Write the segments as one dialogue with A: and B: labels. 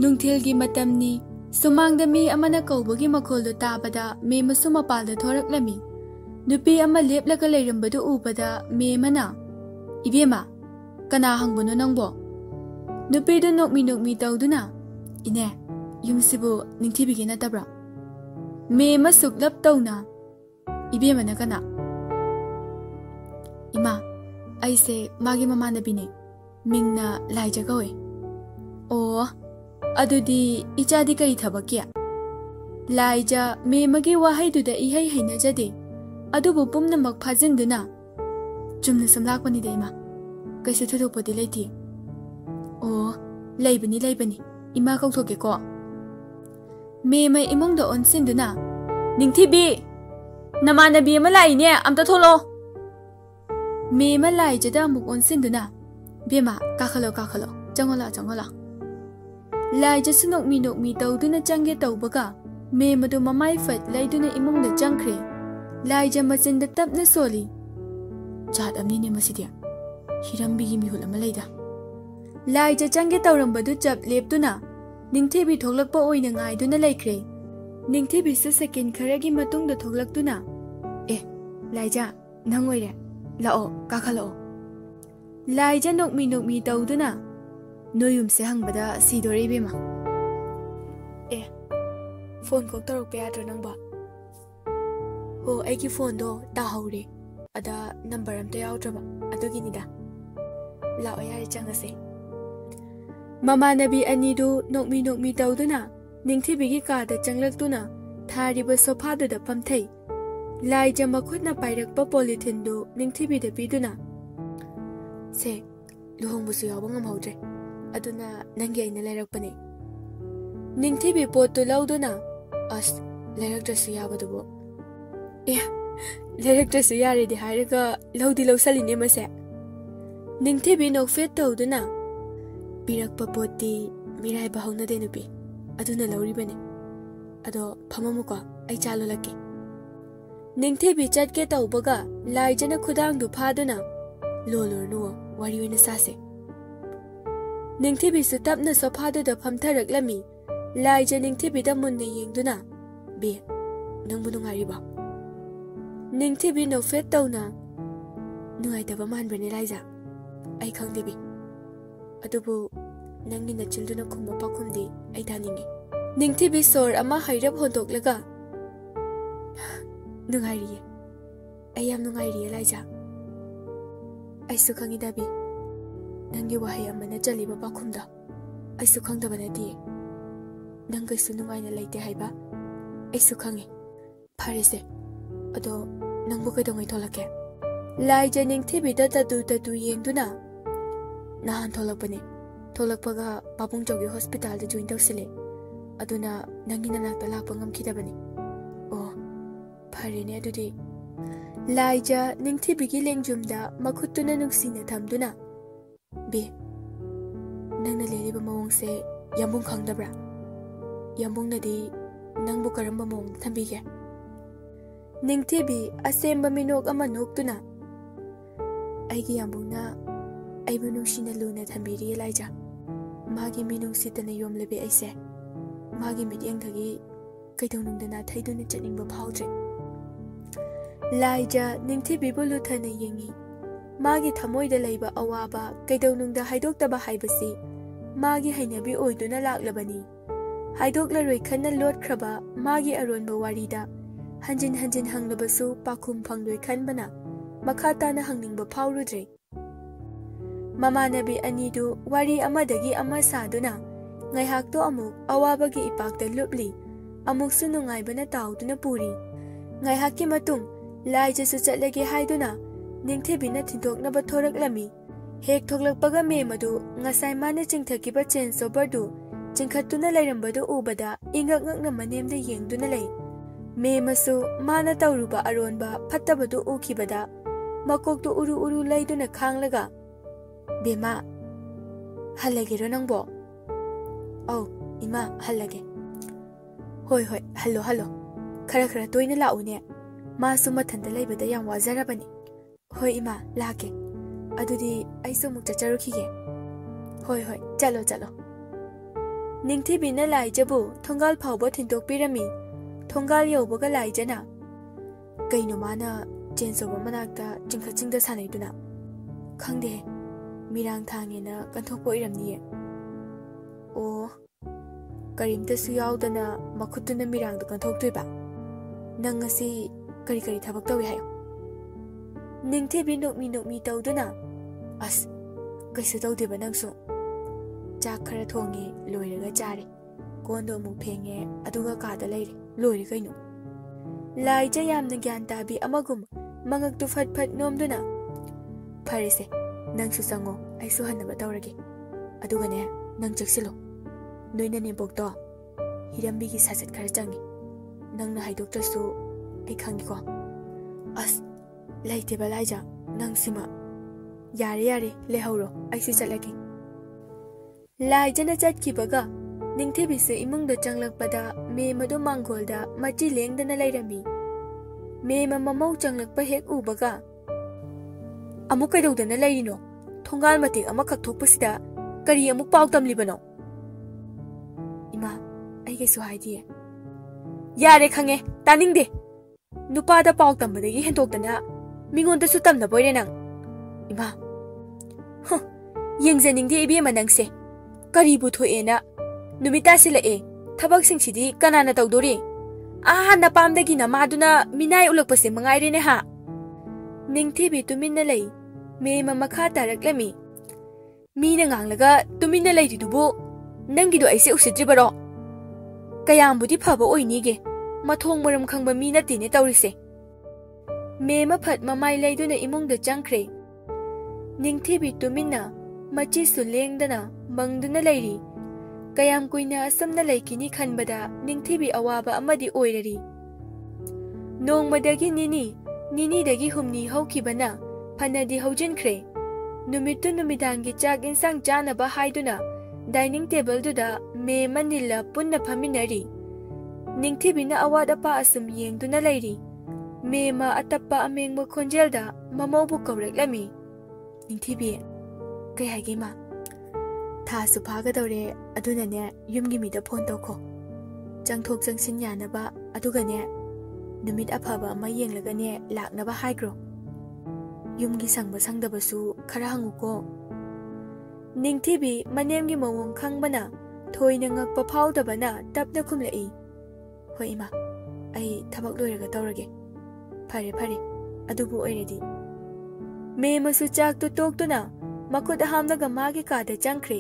A: ꯅꯨꯡꯊꯤꯜꯒꯤ ꯃꯇꯝꯅꯤ ꯁꯨꯃꯥꯡꯗ ꯃꯤ ꯑꯃꯅ ꯀꯧꯕꯒꯤ ꯃꯈꯣꯜꯗꯨ ꯇꯥꯕꯗ ꯃꯦꯃꯁꯨ ꯃꯄꯥꯟꯗ ꯊꯣꯔꯛꯂꯝꯃꯤ ꯅꯨꯄꯤ ꯑꯃ ꯂꯦꯞꯂꯒ ꯂꯩꯔꯝꯕꯗꯨ ꯎꯕꯗ ꯃꯦꯃꯅ "ꯏꯕꯦꯝꯃ ꯀꯅꯥ ꯍꯪꯕꯅꯣ ꯅꯪꯕꯣ?" ꯅꯨꯄꯤꯗꯨ ꯅꯣꯛꯃꯤ ꯇꯧꯗꯨꯅ "ꯏꯅꯦ ꯌꯨꯝꯁꯤꯕꯨ ꯅꯤꯡꯊꯤꯕꯤꯒꯤ ꯅꯠꯇꯕ꯭ꯔꯥ?" ꯃꯦꯃ ꯁꯨꯛꯂꯞ ꯇꯧꯅ "ꯏꯕꯦꯝꯃꯅ ꯀꯅꯥ?" "ꯏꯃꯥ ꯑꯩꯁꯦ ꯃꯥꯒꯤ ꯃꯃꯥꯟꯅꯕꯤꯅꯦ ꯃꯤꯡꯅ ꯂꯥꯏꯖ ꯀꯧꯋꯦ." "ꯑꯣ ꯑꯗꯨꯗꯤ ꯏꯆꯥꯗꯤ ꯀꯔꯤ ꯊꯕꯛꯀꯤ?" ꯂꯥꯏꯖ ꯃꯦꯃꯒꯤ ꯋꯥꯍꯩꯗꯨꯗ ꯏꯍꯩ ꯍꯩꯅꯖꯗꯦ ꯑꯗꯨꯕꯨ ꯄꯨꯝꯅꯃꯛ ꯐꯥꯖꯤꯟꯗꯨꯅ "ꯆꯨꯝꯅ ꯁꯨꯝ ꯂꯥꯛꯄꯅꯤꯗ ꯏꯃꯥ ꯀꯩꯁꯨ ꯊꯣꯏꯗꯣꯛꯄꯗꯤ ꯂꯩꯇꯦ." "ꯑꯣ ꯂꯩꯕꯅꯤ ꯏꯃꯥ ꯀꯧꯊꯣꯛꯀꯦꯀꯣ." ꯃꯦꯃ ꯏꯃꯨꯡꯗ ꯑꯣꯟꯁꯤꯟꯗꯨꯅ "ꯅꯤꯡꯊꯤꯕꯤ ꯅꯃꯥꯟꯅꯕꯤ ꯑꯃ ꯂꯥꯛꯏꯅꯦ ꯑꯝꯇ ꯊꯣꯛꯂꯛꯑꯣ." ꯃꯦꯃ ꯂꯥꯏꯖꯗ ꯑꯃꯨꯛ ꯑꯣꯟꯁꯤꯟꯗꯨꯅ "ꯕꯦꯝꯃ ꯀꯥꯈꯠꯂꯣ ꯆꯪꯉꯣ." ꯂꯥꯏꯖꯁꯨ ꯅꯣꯛꯃꯤ ꯇꯧꯗꯨꯅ ꯆꯪꯒꯦ ꯇꯧꯕꯒ ꯃꯦꯃꯗꯨ ꯃꯃꯥꯏ ꯐꯠ ꯂꯩꯗꯨꯅ ꯏꯃꯨꯡꯗ ꯆꯪꯈ꯭ꯔꯦ꯫ ꯂꯥꯏꯖ ꯃꯆꯤꯟꯗ ꯇꯞꯅ ꯁꯣꯜꯂꯤ "ꯖꯥꯠ ꯑꯃꯅꯤꯅꯦ ꯃꯁꯤꯗꯤ ꯍꯤꯔꯝꯕꯤꯒꯤ ꯃꯤꯍꯨꯠ ꯑꯃ ꯂꯩꯗ." ꯂꯥꯏꯖ ꯆꯪꯒꯦ ꯇꯧꯔꯝꯕꯗꯨ ꯆꯞ ꯂꯦꯞꯇꯨꯅ ꯅꯤꯡꯊꯤꯕꯤ ꯊꯣꯛꯂꯛꯄ ꯑꯣꯏꯅ ꯉꯥꯏꯗꯨꯅ ꯂꯩꯈ꯭ꯔꯦ꯫ ꯅꯤꯡꯊꯤꯕꯤꯁꯨ ꯁꯦꯀꯦꯟ ꯈꯔꯒꯤ ꯃꯇꯨꯡꯗ ꯊꯣꯛꯂꯛꯇꯨꯅ "ꯑꯦ ꯂꯥꯏꯖ ꯅꯪ ꯑꯣꯏꯔꯦ ꯂꯥꯛꯑꯣ ꯀꯥꯈꯠꯂꯛꯑꯣ." ꯂꯥꯏꯖ ꯅꯣꯛꯃꯤ ꯇꯧꯗꯨꯅ "ꯅꯣꯏ ꯌꯨꯝꯁꯦ ꯍꯪꯕꯗ ꯁꯤꯗꯣꯔꯦ ꯏꯕꯦꯝꯃ." "ꯑꯦ ꯐꯣꯟ ꯀꯣꯛ ꯇꯧꯔꯛꯄ ꯌꯥꯗ꯭ꯔꯣ ꯅꯪꯕꯣ?" "ꯍꯣ ꯑꯩꯒꯤ ꯐꯣꯟꯗꯣ ꯇꯥꯍꯧꯔꯦ ꯑꯗ ꯅꯝꯕꯔ ꯑꯝꯇ ꯌꯥꯎꯗ꯭ꯔꯕ ꯑꯗꯨꯒꯤꯅꯤꯗ." "ꯂꯥꯛꯑꯣ ꯌꯥꯔꯦ ꯆꯪꯉꯁꯦ." ꯃꯃꯥꯟꯅꯕꯤ ꯑꯅꯤꯗꯨ ꯅꯣꯛꯃꯤ ꯇꯧꯗꯨꯅ ꯅꯤꯡꯊꯤꯕꯤꯒꯤ ꯀꯥꯗ ꯆꯪꯂꯛꯇꯨꯅ ꯊꯥꯔꯤꯕ ꯁꯣꯐꯥꯗꯨꯗ ꯐꯝꯊꯩ꯫ ꯂꯥꯏꯖ ꯃꯈꯨꯠꯅ ꯄꯥꯏꯔꯛꯄ ꯄꯣꯂꯤꯊꯤꯟꯗꯨ ꯅꯤꯡꯊꯤꯕꯤꯗ ꯄꯤꯗꯨꯅ "ꯁꯦ ꯂꯨꯍꯣꯡꯕꯁꯨ ꯌꯥꯎꯕ ꯉꯝꯍꯧꯗ꯭ರೆ ꯑꯗꯨꯅ ꯅꯪꯒꯤ ꯑꯩꯅ ꯂꯩꯔꯛꯄꯅꯦ." ꯅꯤꯡꯊꯤꯕꯤ ꯄꯣꯠꯇꯨ ꯂꯧꯗꯨꯅ "ꯑꯁ ꯂꯩꯔꯛꯇ꯭ꯔꯁꯨ ꯌꯥꯕꯗꯨꯕꯨ." "ꯑꯦ ꯂꯩꯔꯛꯇ꯭ꯔꯁꯨ ꯌꯥꯔꯦꯗꯤ ꯍꯥꯏꯔꯒ ꯂꯧꯗꯤ ꯂꯧꯁꯜꯂꯤꯅꯦ ꯃꯁꯦ." ꯅꯤꯡꯊꯤꯕꯤ ꯅꯣꯛꯐꯦꯠ ꯇꯧꯗꯨꯅ "ꯄꯤꯔꯛꯄ ꯄꯣꯠꯇꯤ ꯃꯤꯔꯥꯏꯕ ꯍꯧꯅꯗꯦ ꯅꯨꯄꯤ ꯑꯗꯨꯅ ꯂꯧꯔꯤꯕꯅꯦ ꯑꯗꯣ ꯐꯝꯃꯝꯃꯨꯀꯣ ꯑꯩ ꯆꯥ ꯂꯣꯜꯂꯛꯀꯦ." ꯅꯤꯡꯊꯤꯕꯤ ꯆꯠꯀꯦ ꯇꯧꯕꯒ ꯂꯥꯏꯖꯅ ꯈꯨꯗꯥꯡꯗꯨ ꯐꯥꯗꯨꯅ "ꯂꯣꯜꯂꯨꯔꯅꯨꯋꯣ ꯋꯥꯔꯤ ꯑꯣꯏꯅ ꯁꯥꯁꯦ." ꯅꯤꯡꯊꯤꯕꯤꯁꯨ ꯇꯞꯅ ꯁꯣꯐꯥꯗꯨꯗ ꯐꯝꯊꯔꯛꯂꯝꯃꯤ꯫ ꯂꯥꯏꯖ ꯅꯤꯡꯊꯤꯕꯤꯗ ꯃꯨꯟꯅ ꯌꯦꯡꯗꯨꯅ "ꯕꯤ ꯅꯪꯕꯨ ꯅꯨꯡꯉꯥꯏꯔꯤꯕꯣ?" ꯅꯤꯡꯊꯤꯕꯤ ꯅꯣꯛꯐꯦꯠ ꯇꯧꯅ "ꯅꯨꯡꯉꯥꯏꯇꯕ ꯃꯥꯟꯕ꯭ꯔꯅꯦ ꯂꯥꯏꯖ?" "ꯑꯩ ꯈꯪꯗꯦ ꯕꯤ ꯑꯗꯨꯕꯨ ꯅꯪꯒꯤ ꯅꯆꯤꯟꯗꯨꯅ ꯈꯨꯝꯕ ꯄꯥꯎꯈꯨꯝꯗꯤ ꯑꯩ ꯇꯥꯅꯤꯡꯉꯤ." ꯅꯤꯡꯊꯤꯕꯤ ꯁꯣꯔ ꯑꯃ ꯍꯩꯔꯞ ꯍꯣꯟꯗꯣꯛꯂꯒ "ꯅꯨꯡꯉꯥꯏꯔꯤꯌꯦ ꯑꯩ ꯌꯥꯝ ꯅꯨꯡꯉꯥꯏꯔꯤꯌꯦ ꯂꯥꯏꯖ." "ꯑꯩꯁꯨ ꯈꯪꯉꯤꯗ ꯕꯤ ꯅꯪꯒꯤ ꯋꯥꯍꯩ ꯑꯃꯅ ꯆꯜꯂꯤꯕ ꯄꯥꯎꯈꯨꯝꯗꯣ ꯑꯩꯁꯨ ꯈꯪꯗꯕ ꯅꯠꯇꯤꯌꯦ ꯅꯪ ꯀꯩꯁꯨ ꯅꯨꯡꯉꯥꯏꯅ ꯂꯩꯇꯦ ꯍꯥꯏꯕ ꯑꯩꯁꯨ ꯈꯪꯉꯤ꯫ ꯐꯔꯦꯁꯦ ꯑꯗꯣ ꯅꯪꯕꯨ ꯀꯩꯗꯧꯉꯩ ꯊꯣꯛꯂꯛꯀꯦ?" ꯂꯥꯏꯖ ꯅꯤꯡꯊꯤꯕꯤꯗ ꯇꯇꯨ ꯌꯦꯡꯗꯨꯅ "ꯅꯍꯥꯟ ꯊꯣꯛꯂꯛꯄꯅꯦ ꯊꯣꯛꯂꯛꯄꯒ ꯄꯥꯕꯨꯡꯆꯧꯒꯤ ꯍꯣꯁꯄꯤꯇꯥꯜꯗ ꯖꯣꯏꯟ ꯇꯧꯁꯤꯜꯂꯦ ꯑꯗꯨꯅ ꯅꯪꯒꯤ ꯅꯅꯥꯛꯇ ꯂꯥꯛꯄ ꯉꯝꯈꯤꯗꯕꯅꯤ." "ꯑꯣ ꯐꯔꯦꯅꯦ ꯑꯗꯨꯗꯤ." ꯂꯥꯏꯖ ꯅꯤꯡꯊꯤꯕꯤꯒꯤ ꯂꯦꯡꯖꯨꯝꯗ ꯃꯈꯨꯠꯇꯨꯅ ꯅꯨꯡꯁꯤꯅ ꯊꯝꯗꯨꯅ "ꯕꯤ ꯅꯪꯅ ꯂꯦꯜꯂꯤꯕ ꯃꯑꯣꯡꯁꯦ ꯌꯥꯝꯕꯨꯡ ꯈꯪꯗꯕ꯭ꯔꯥ? ꯌꯥꯝꯕꯨꯡꯅꯗꯤ ꯅꯪꯕꯨ ꯀꯔꯝꯕ ꯃꯑꯣꯡꯗ ꯊꯝꯕꯤꯒꯦ?" ꯅꯤꯡꯊꯤꯕꯤ ꯑꯁꯦꯝꯕ ꯃꯤꯅꯣꯛ ꯑꯃ ꯅꯣꯛꯇꯨꯅ "ꯑꯩꯒꯤ ꯌꯥꯝꯕꯨꯡꯅ ꯑꯩꯕꯨ ꯅꯨꯡꯁꯤꯅ ꯂꯨꯅ ꯊꯝꯕꯤꯔꯤꯌꯦ ꯂꯥꯏꯖ꯫ ꯃꯥꯒꯤ ꯃꯤꯅꯨꯡꯁꯤꯇꯅ ꯌꯣꯝꯂꯕꯤ ꯑꯩꯁꯦ ꯃꯥꯒꯤ ꯃꯤꯠꯌꯦꯡꯗꯒꯤ ꯀꯩꯗꯧꯅꯨꯡꯗ ꯅꯥꯊꯩꯗꯨꯅ ꯆꯠꯅꯤꯡꯕ ꯐꯥꯎꯗ꯭ꯔꯦ." ꯂꯥꯏꯖ ꯅꯤꯡꯊꯤꯕꯤꯕꯨ ꯂꯨꯊꯅ ꯌꯦꯡꯉꯤ꯫ ꯃꯥꯒꯤ ꯊꯃꯣꯏꯗ ꯂꯩꯕ ꯑꯋꯥꯕ ꯀꯩꯗꯧꯅꯨꯡꯗ ꯍꯥꯏꯗꯣꯛꯇꯕ ꯍꯥꯏꯕꯁꯤ ꯃꯥꯒꯤ ꯍꯩꯅꯕꯤ ꯑꯣꯏꯗꯨꯅ ꯂꯥꯛꯂꯕꯅꯤ꯫ ꯍꯥꯏꯗꯣꯛꯂꯔꯣꯏ ꯈꯟꯅ ꯂꯣꯠꯈ꯭ꯔꯕ ꯃꯥꯒꯤ ꯑꯔꯣꯟꯕ ꯋꯥꯔꯤꯗ ꯍꯟꯖꯤꯟ ꯍꯪꯂꯕꯁꯨ ꯄꯥꯈꯨꯝ ꯐꯪꯂꯣꯏ ꯈꯟꯕꯅ ꯃꯈꯥ ꯇꯥꯅ ꯍꯪꯅꯤꯡꯕ ꯐꯥꯎꯔꯨꯗ꯭ꯔꯦ꯫ ꯃꯃꯥꯟꯅꯕꯤ ꯑꯅꯤꯗꯨ ꯋꯥꯔꯤ ꯑꯃꯗꯒꯤ ꯑꯃ ꯁꯥꯗꯨꯅ ꯉꯥꯏꯍꯥꯛꯇꯣ ꯑꯃꯨꯛ ꯑꯋꯥꯕꯒꯤ ꯏꯄꯥꯛꯇ ꯂꯨꯞꯂꯤ ꯑꯃꯨꯛꯁꯨ ꯅꯨꯡꯉꯥꯏꯕꯅ ꯇꯥꯎꯗꯨꯅ ꯄꯨꯔꯤ꯫ ꯉꯥꯏꯍꯥꯛꯀꯤ ꯃꯇꯨꯡ ꯂꯥꯏꯖꯁꯨ ꯆꯠꯂꯒꯦ ꯍꯥꯏꯗꯨꯅ ꯅꯤꯡꯊꯤꯕꯤꯅ ꯊꯤꯟꯗꯣꯛꯅꯕ ꯊꯣꯔꯛꯂꯝꯃꯤ꯫ ꯍꯦꯛ ꯊꯣꯛꯂꯛꯄꯒ ꯃꯦꯃꯗꯨ ꯉꯁꯥꯏ ꯃꯥꯅ ꯆꯤꯡꯊꯈꯤꯕ ꯆꯦꯟꯖ ꯑꯣꯚꯔꯗꯨ ꯆꯤꯡꯈꯠꯇꯨꯅ ꯂꯩꯔꯝꯕꯗꯨ ꯎꯕꯗ ꯏꯉꯛ ꯉꯛꯅ ꯃꯅꯦꯝꯗ ꯌꯦꯡꯗꯨꯅ ꯂꯩ꯫ ꯃꯦꯃꯁꯨ ꯃꯥꯅ ꯇꯧꯔꯨꯕ ꯑꯔꯣꯟꯕ ꯐꯠꯇꯕꯗꯨ ꯎꯈꯤꯕꯗ ꯃꯀꯣꯛꯇꯨ ꯎꯔꯨ ꯂꯩꯗꯨꯅ ꯈꯥꯡꯂꯒ "ꯕꯦꯝꯃ ꯍꯜꯂꯒꯦꯔꯣ ꯅꯪꯕꯣ?" "ꯑꯧ ꯏꯃꯥ ꯍꯜꯂꯒꯦ." "ꯍꯣꯏ ꯍꯜꯂꯣ ꯈꯔ ꯇꯣꯏꯅ ꯂꯥꯛꯎꯅꯦ ꯃꯥꯁꯨ ꯃꯊꯟꯇ ꯂꯩꯕꯗ ꯌꯥꯝ ꯋꯥꯖꯔꯕꯅꯤ." "ꯍꯣꯏ ꯏꯃꯥ ꯂꯥꯛꯀꯦ ꯑꯗꯨꯗꯤ ꯑꯩꯁꯨ ꯑꯃꯨꯛ ꯆꯠꯆꯔꯨꯈꯤꯒꯦ." "ꯍꯣꯏ ꯆꯠꯂꯣ." Ningthibina Laijabu thongal phauba thindokpirami thongal yaubaga laijana kaino mana chensoba manakta chingkachingda sanaiduna khangde mirang thangena kanthokpo iramniye o karimta su yaudana makhutuna mirang da kanthoktoiba nang ngasi kari kari thabak tawi hayo Ningthibi nokmi tawduna as kaisu tawdeba nangsu chak khara thongi loiraga chare kondo mu phenge aduga kada leire loire kaino laija yamna gyan tabi amagum mangak tu phat phat nomduna pharise nangsu sango aisu hanaba tawrage aduga ne nang chaksilo noina ne bokto hirambi gi sajat khara changi nangna haidoktrasu ai khangi ko as laite balaija nang sima yare lehoro aisu chalagi laijana chatkibaga Ningthibisu imungda changlakpada me madu mangolda machi lengdana lairami me mamau changlakpa hek ubaga amuk kaidodana lairino thongal matik amakak thokpasida kari amuk pau tamlibano ima aige su haidie yare khange taningde nupada pau tambadagi hentokdana mingonda su tamna boire nang ima yengjaningde ibe manangse kari bu thoena numita silae thabak singchidi kanana tawdori na pamdagi na maduna minai ulakpase mangaire ne ha Ningthibi tuminna lei me mamakha taraklami mina nganglaga tuminna lei didubu nangidu aise usidribaro kayambudi phaba oinige mathong maram khangba mina tine tawrise me maphat mamai leiduna imungda changkhre Ningthibi tuminna machi sulengdana mangduna leiri kayam kuina asamna laikini khanbada Ningthibi awaba amadi oirari nongmadagi nini dagi humni haukibana phanadi haujinkhre numittu numidangi chak insang chanaba haiduna dining table duda me manila punna phaminari Ningthibina awad apa asum yengduna lairi me ma atappa amengma khonjelda mamaubu kawreklami Ningthibi kai hagima tha su phagadore adunane yumgi mida phone tawkho changthok changsin yanaba adugane numit aphaba ama yenglagane laknaba haigro yumgi sangba sangdabasu khara hanguko Ningthibi manemgi mawong khangbana thoina ngakpa phawdabana tapna khumlai hoi ima ai thabak loiraga tawrage phare adubu oiredi me masu chak tu toktuna makut hamnaga magi kada changkhre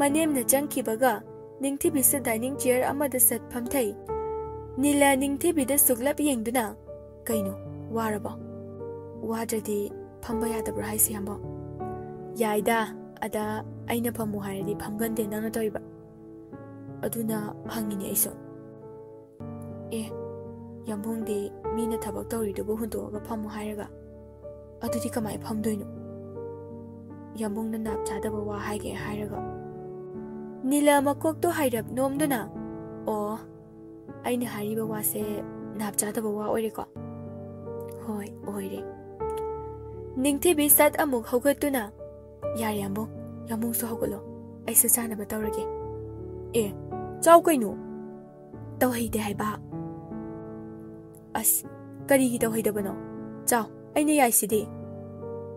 A: manemna changkhibaga Ningthibi sa dining chair amada sat phamthai nila Ningthibi da suglap yengduna kaino waraba wadradi phamba yadabra haisi hambo yaida ada aina phamu haradi phamgande nangna toiba aduna hangini aiso yambungde mina thabak tawridubu hundoga phamu hairaga adudi kamai phamdoino yambungna nap chadaba wa haige hairaga nila makok to hairap nomduna aina hariba wase nap chadaba wa oireko hoi oire Ningthibi sat amuk hogatuna yari yambung so hogalo aisa chanaba tawrage chaw kaino tawheide haiba as karigi tawheidabano chaw aina yaisidi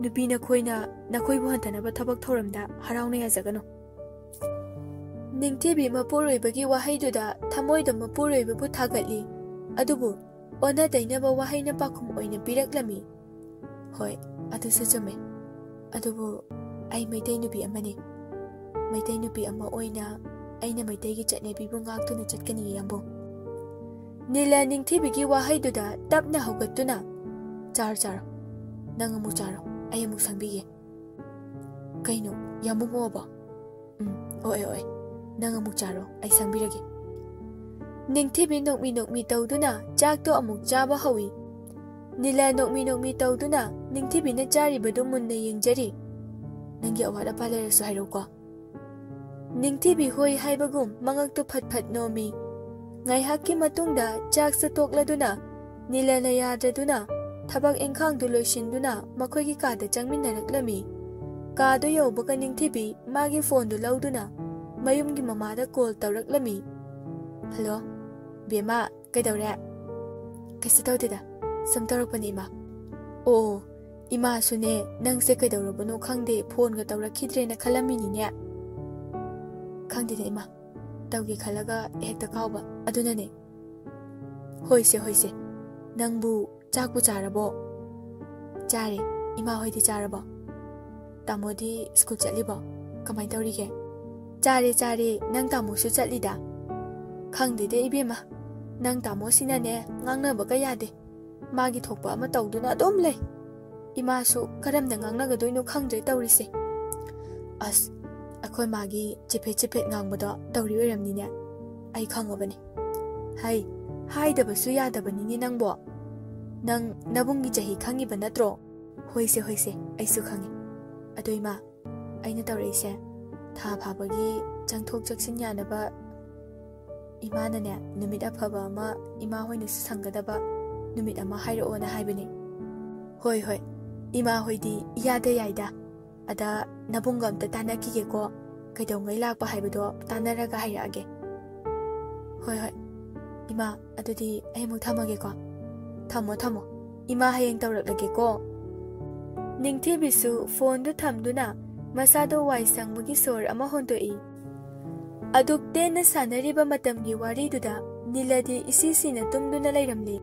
A: nupina khoina nakhoi bu hantanaba thabak thoramda harauna yajagano Ningthibi mapuroibagi wahaiduda thamoida mapuroibabu thagatli adubu ona dainaba wahaina pakhum oina piraklami hoi adusu chume adubu ai maitai nupi amane maitai nupi ama oina aina maitai gi chatnebi bu ngaktuna chatkani yambo nila Ningthibigi wahaiduda tapna hogatuna char nangamu charo ayamu sangbige kaino yamu moba oi nangamu charo ai sangbirage Ningthibi nokmi tawduna chakto amuk chaba hawi nila nokmi tawduna Ningthibi na charibadu munna yengjari nangi awada palera su hairoko Ningthibi hoi haibagum mangakto phat nomi ngai hakki matungda chak sa tokladuna nila na yadraduna thabak engkhang du loisinduna makhoi gi kada changminaraklami kado yobaga Ningthibi magi phone du lauduna mayumgi mamada call tawraklami. Hello, Bema, kaidawre? Kaisi tawdeda, sum tawrakpani ima. Oh, ima sune nang se kaidawrabano khangde phone ga tawrakhidrena khalamini ne. Khangde ima. Tawgi khalaga hekta kawba adunane. Hoise. Nangbu chakbu charabo. Chare, ima hoidi charabo. Tamodi school chalibo. Kamai tawrige. Chare, nang tamu su chalida. Khangde de ibema. Nang tamu sinane ngangna baga yade. Magi thokpa ama tawduna adom le. Ima su karamda ngangna ga doino khangdre tawrise. As akhoi magi chipet ngangbado tawri oiramnine. Ai khangabani. Hai dabasu yadabani ni nangbo. Nang nabungi jahi khangiba natro. Hoise, aisu khangi. Ado ima, aina tawreise. Tha phabagi changthok chaksin yanaba. Ima nane numit aphaba ama ima hoina sangadaba numit ama hairo na haibani. Hoi. Ima hoidi yada yaida. Ada nabungam ta tanakige ko kaidong ngai lakpa haibado tanaraga hairage. Hoi. Ima adudi ai mu thamage ko. Thamo. Ima hayeng tawraklage ko. Ningthi bisu phone du thamduna masado wai sangmugi sor ama hondoi. Aduk tena sanariba matamgi wari duda niladi isisina tumduna lairamli.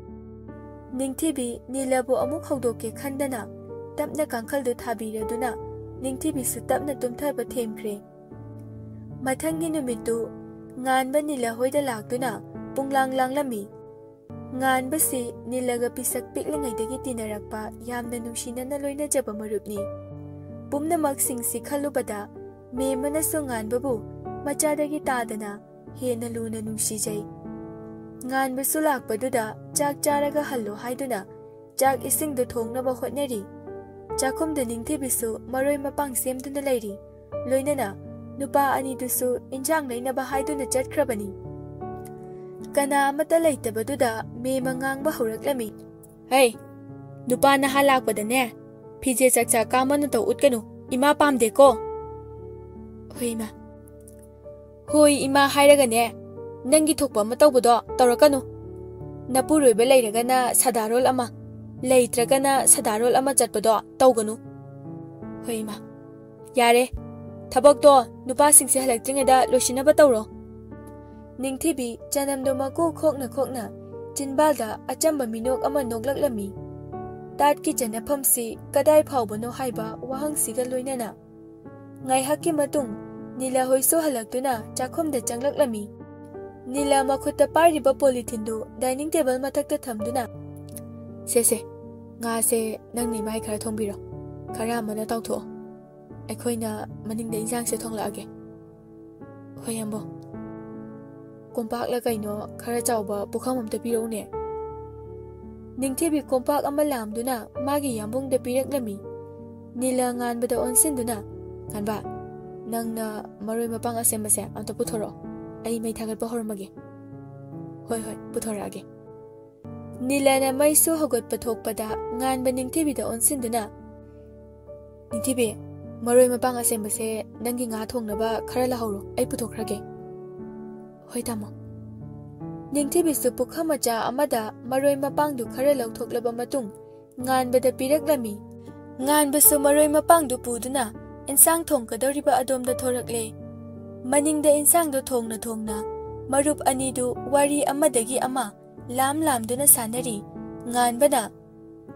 A: Ningthi bi nilabu amuk hawdoke khandana tapna kangkhaldu thabiraduna Ningthi bisu tapna tumthaba themkhre. Mathangi numittu nganba nila hoida laktuna punglang lami. Nganba si nilaga pisak piklingaidagi tinarakpa yamna nungsinana loinajaba marupni. Pumnamak singsi khalubada memanasu nganbabu machadagi tadana hena luna nungsijai. Nganbasu lakpaduda chak charaga hallo haiduna chak isingdu thongnaba hotnari. Chakumda Ningthi bisu maroi mapang semduna lairi. Loinana nupa ani dusu injang lainaba haiduna chatkrabani. Kana amata laitabaduda mema ngangba hawraklami. Hey, nupa na halakpada ne. Phije chakcha kamana taw utkanu. Ima pamde ko. Hoi ima hairaga ne. Nangi thokpa matawbudo tawrakanu. Napuroiba lairagana sadarol ama. Leitragana sadarol ama chatpado tawganu. Hoi ima. Yare. Thabakdo nupa singse halaktringeda losinaba tawro. Ningthi bi chanamdo mako khokna chinbalda achamba minok ama noglaklami. Tat ki chanaphamsi kadai phawbano haiba wahangsiga loinana. Ngai hakki matung nila hoiso halaktuna chakhomda changlaklami. Nila makhutta pariba polythene dining table mathakta thamduna. Se nga se nangni mai khara thongbiro. Khara mana tawtho. Aikhoina maningda injang se thonglaage. Hoyambo. Kompak la kaino khara chawba pukham amta pirone. Ningthi bi kompak ama lamduna magi yambung da piraklami. Nila nganbada onsinduna. Nganba nangna maroi mapang asembase amta puthoro. Ai mai thagat pa hormage. Hoi puthorage. Nila na mai su hogot pathokpada nganba Ningthi bi da onsinduna. Ningthi bi maroi mapang asembase nangi nga thongnaba khara la hawro ai puthokrage. Hoi tamo. Ningthi bisu pukhamacha amada maroi mapangdu khara lauthoklaba matung nganbada piraklami. Nganbasu maroi mapangdu puduna insang thongkadoriba adomda thorakle. Maningda insangdu thongna marup anidu wari amadagi ama lamduna sanari. Nganbana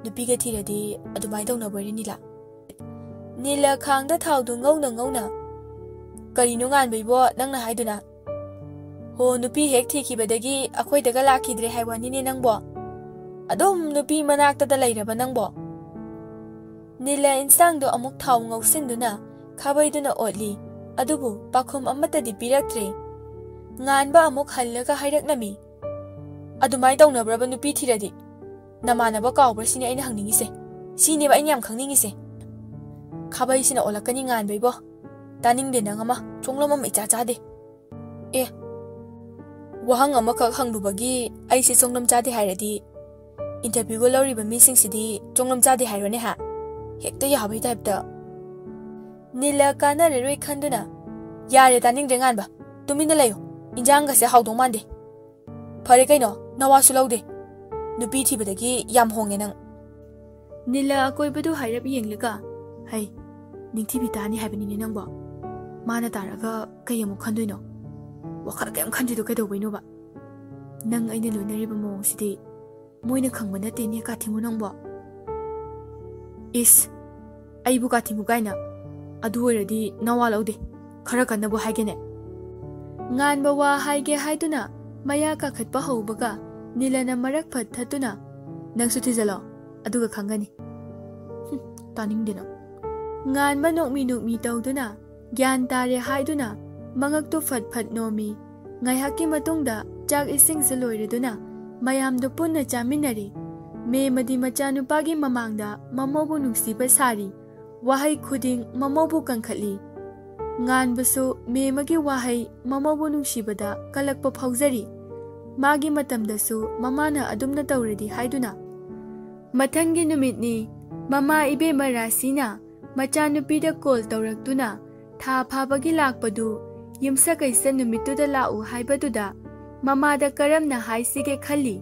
A: nupiga thiradi adumai tawnabarini nila. Nila khangda thawdu ngawna. Karino nganbaibo nangna haiduna. Ho nupi hek thikibadagi akhoi daga lakhidre haiwanini nangbo. Adom nupi manakta da lairaba nangbo. Nila insangdo amuk thaw ngawsinduna khabaiduna otli. Adubu pakhum amata di piraktre. Nganba amuk hallaga hairaknami. Adumai tawnabraba nupi thiradi. Namanaba kawbra sini aina hangningise. Sineba aina yam khangningise. Khabai sina olakani nganbaibo. Taningde nangama chonglomam icha chade. Wahang amakak hanglubagi aisi chonglom chade hairadi. Interview lawriba misingsidhi chonglom chade hairone ha. Hekta yabai type da. Nila kana reroi khanduna Yare taning dengan ba. Tumina layo. Injang ka se haudong mande. Phare kaino nawa su laude. Nupi thibadagi yam hongne nang. Nila akoi badu hairap yenglega. Hai. Ningthibi tani haibani nang ba. Mana taraga kayam khandoino. Wakhal kayam khanjido kaidobaino ba. Nang aina loinariba mong sidi. Moina khangba nate ne ka thimu nang ba. Is. Aibu ka thimu gaina. Adu oradi nawa laude. Khara kannabu haigene. Ngan ba wa haige haiduna. Maya ka khatpa haubaga. Nila na marak phat thatuna. Nang su thijalo. Aduga khangani. Taning dina. Ngan ba nokmi tawduna. Gyan tare haiduna. Mangak to phat nomi. Ngay haki matungda. Jak ising sa loireduna. Mayam do punna chaminari. Me madi machanupagi mamangda. Mamobu nungsiba sari. Wahay khuding mamobu kangkhatli. Ngan baso me magi wahay mamobu nungsibada kalakpa phawjari. Magi matamdasu mamana adumna tawredi haiduna. Mathangi numitni mama ibe marasina machanupida call tawraktuna tha phabagi lakpadu yimsa kaisa numituda lau haibaduda mama da karamna haisige khali.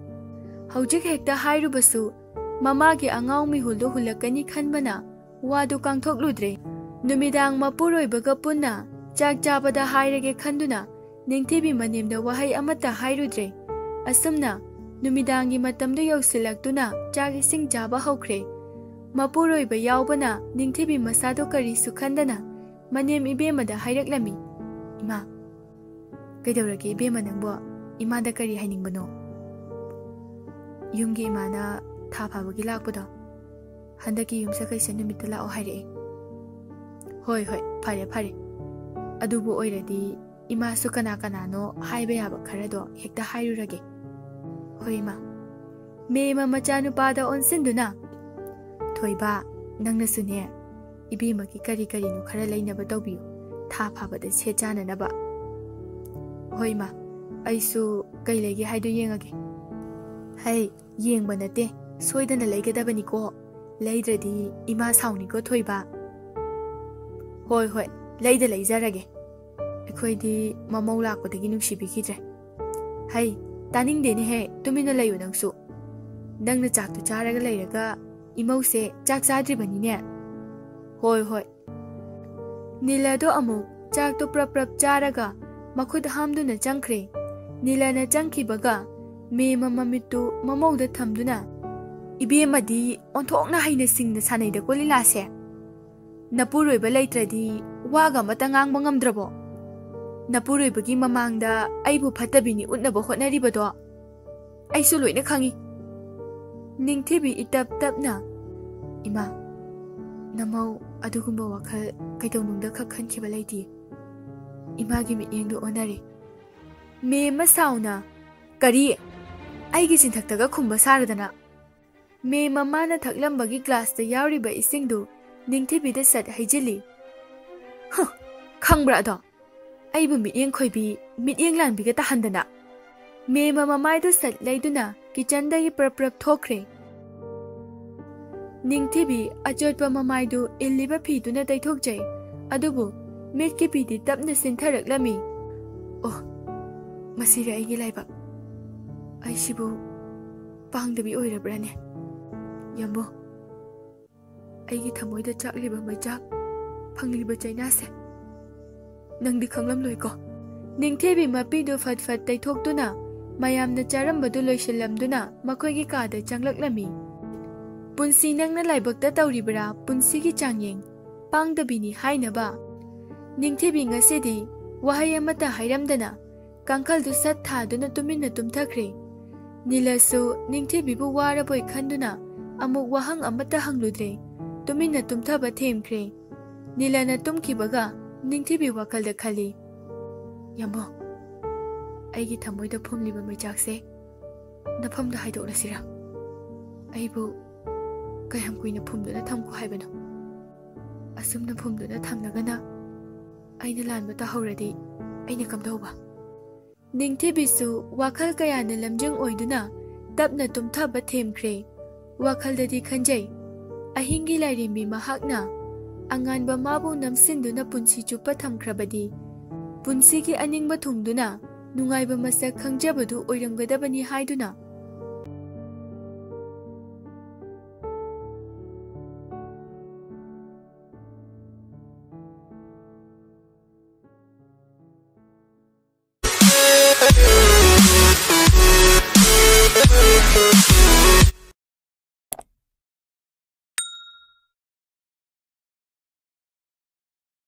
A: Haujik hekta hairubasu mama gi angau mi huldu hulakani khanbana wadu kangthok ludre. Numidang mapuroibaga punna chak chabada hairage khanduna ningthibi manemda wahai amata hairudre. Asumna numidangi matamdu yausilaktuna chak ising chaba haukhre. Mapuroiba yaubana ningthibi masado kari sukhandana manem ibemada hairaklami. Ima kaidawrage ibema nangbo imada kari hainingbano. Yumgi imana tha phabagi lakpado handaki yumsa kaisa numitta lao haire. Hoi phare adubu oiradi ima su kana no haibe yaba kharado hekta hairurage. Hoi ma me ma machanu pada onsinduna thoiba nangna sune ibima ki kari no khara lainaba tawbiyu tha phabada se chana naba. Hoi ma aisu kai lege haidu yengage. Hai yengba nate soidana leigadabani ko leidradi ima sauni ko thoiba. Hoi leida leizarage. Ekhoidi mamau lakpadagi nungsibikidre. Hai taning dene he tumina layu nangsu. Nangna chaktu charaga leiraga imause chak chadribani ne. Hoi Nilado amu chaktu prap charaga makhud hamduna changkhre. Nilana changkhibaga me mamamitu mamauda thamduna ibemadi onthokna haina singna sanaida kolilase. Napuroiba leitradi waga matangang mangamdrabo. Napuroibagi mamangda aibu phatabini utnaba hotnaribado aisu loina khangi. Ningthibi itap-tapna ima namau adugumba wakhal kaidawnungda khankhiba leiti. Imagi miyengdo onare. Me masauna kari aigi sinthaktaga khumba saradana. Me mamana thaklambagi glass da yauriba isingdu ningthibida sat haijili. Khangbra do aibu miyeng khoibi miyeng lanbiga tahandana. Me mama maidu sat leiduna kitchen dagi prap thokre. Ningthibi ajotpa mamaidu illiba phiduna daithokjai. Adubu mitki pidi tapna sintharaklami. Oh masira aigi laiba. Aisibu pangdabi oirabrane. Yambo aigi thamoida chakliba maichak phangliba chainase. Nangdi khanglam loiko. Ningthibi mapidu fat daithoktuna mayamna charambadu loisillamduna makoigi kada changlaklami. Punsi nangna laibakta tawribra punsigi changyeng pangdabini hainaba. Ningthibi ngasidi wahai amata hairamdana kangkhaldu sat thaduna tuminna tumthakre. Nilasu ningthibibu waraboi khanduna amuk wahang amata hangludre tuminna tumthaba themkre. Nilana tumkibaga ningthibi wakalda khali. Yambo aigi thamoida phumliba maichakse nafamda haidoklasira. Aibu kayam kuina phumduna thamko haibano. Asumna phumduna thamlagana aina lanba tahoradi aina kamdauba. Ningthibisu wakhal kayana lamjang oiduna tapna tumthaba themkre. Wakhaldadi khanjai ahingi lairimbi mahakna anganba mabu namsinduna punsi chupa thamkrabadi पुंसी की अनिंग थुंगदुना नुंगाइबा मसक खंगजबदु ओइरंगदबनी हाइदुना